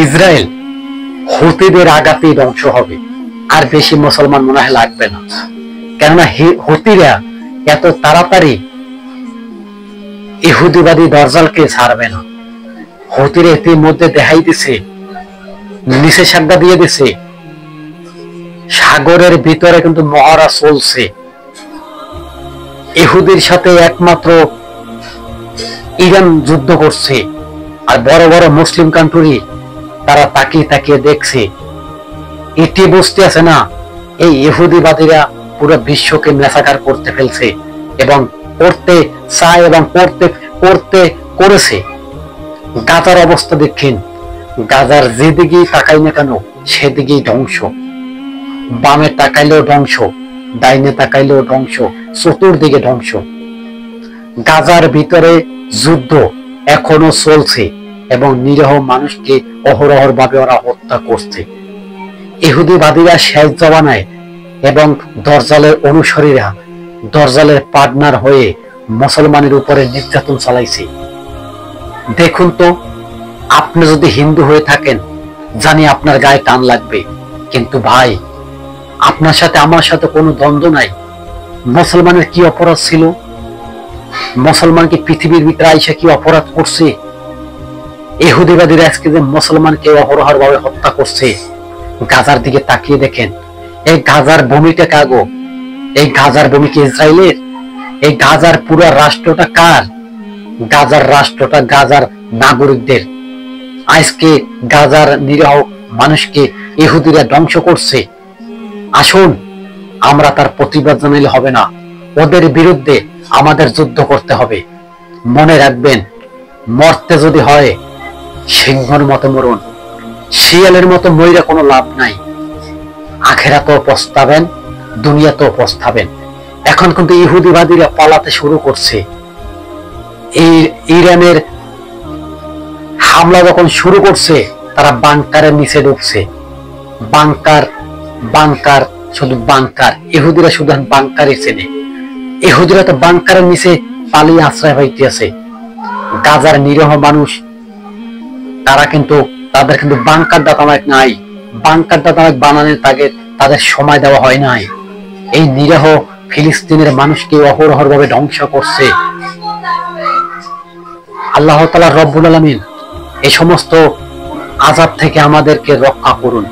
Israel হুতিদের আঘাতেই ধ্বংস হবে, আর বেশি মুসলমান মনে হয় লাগবে না। কেননা হুতিরা এত তাড়াতাড়ি ইহুদিবাদী দরজালকে ছাড়বে না। হুতিরা ইতিমধ্যে দেখাই দিছে, নিষেধাজ্ঞা দিয়ে দিছে, সাগরের ভিতরে কিন্তু মহড়া চলছে। ইহুদির সাথে একমাত্র ইরান যুদ্ধ করছে, আর বড় বড় মুসলিম কান্ট্রি তারা তাকিয়ে তাকিয়ে দেখছে। এটি বুঝতে আছে না এই ইহুদিবাদীরা পুরো বিশ্বকে মেসাকার করতে ফেলছে, এবং করতে চায় এবং করতে করেছে। গাজার অবস্থা দেখেন, গাজার যেদিকেই তাকাই না কেন সেদিকেই ধ্বংস। বামে তাকাইলেও ধ্বংস, ডাইনে তাকাইলেও ধ্বংস, চতুর্দিকে ধ্বংস। গাজার ভিতরে যুদ্ধ এখনো চলছে এবং নিরীহ মানুষকে অহরহর ভাবে ওরা হত্যা করছে। ইহুদিবাদীরা শেষ জমানায় এবং দরজালের অনুসারীরা দরজালের পার্টনার হয়ে মুসলমানের উপরে নির্যাতন চালাইছে। দেখুন তো, আপনি যদি হিন্দু হয়ে থাকেন জানি আপনার গায়ে টান লাগবে, কিন্তু ভাই আপনার সাথে আমার সাথে কোনো দ্বন্দ্ব নাই। মুসলমানের কি অপরাধ ছিল? মুসলমানকে পৃথিবীর ভিতরে আইসা কি অপরাধ করছে? ইহুদিবাদীরা আজকে যে মুসলমানকে অহরহর ভাবে হত্যা করছে, গাজার দিকে তাকিয়ে দেখেন। এই গাজার ভূমিটা কাগো? এই গাজার ভূমি কি ইসরায়েলের? এই গাজার পুরো রাষ্ট্রটা কার? গাজার রাষ্ট্রটা গাজার নাগরিকদের। আজকে গাজার নিরীহ মানুষকে ইহুদিরা ধ্বংস করছে। আসুন আমরা তার প্রতিবাদ জানাইলে হবে না, ওদের বিরুদ্ধে আমাদের যুদ্ধ করতে হবে। মনে রাখবেন, মরতে যদি হয় সিংহর মতো মরুন, শিয়ালের মতো মইরা কোনো লাভ নাই। আখেরাতেও পস্তাবেন, দুনিয়াতেও পস্তাবেন। এখন কিন্তু ইহুদিবাদীরা পালাতে শুরু করছে। এই ইরানের হামলা যখন শুরু করছে, তারা বাংকারের নিচে ঢুকছে। বাংকার বাংকার শুধু বাংকার, ইহুদিরা শুধু বাংকারই চেনে। ইহুদিরা তো বাংকারের নিচে পালিয়ে আশ্রয় পাইতে আছে। গাজার নিরীহ মানুষ তারা কিন্তু তাদের কিন্তু বাংকার দাতামাক নাই, বাংকার দাতামাক বানানোর তাদের সময় দেওয়া হয় নাই। এই নিরীহ ফিলিস্তিনের মানুষকে অহরহর ভাবে ধ্বংস করছে। আল্লাহ তাআলা রব্বুল আলামিন এই সমস্ত আযাব থেকে আমাদেরকে রক্ষা করুন।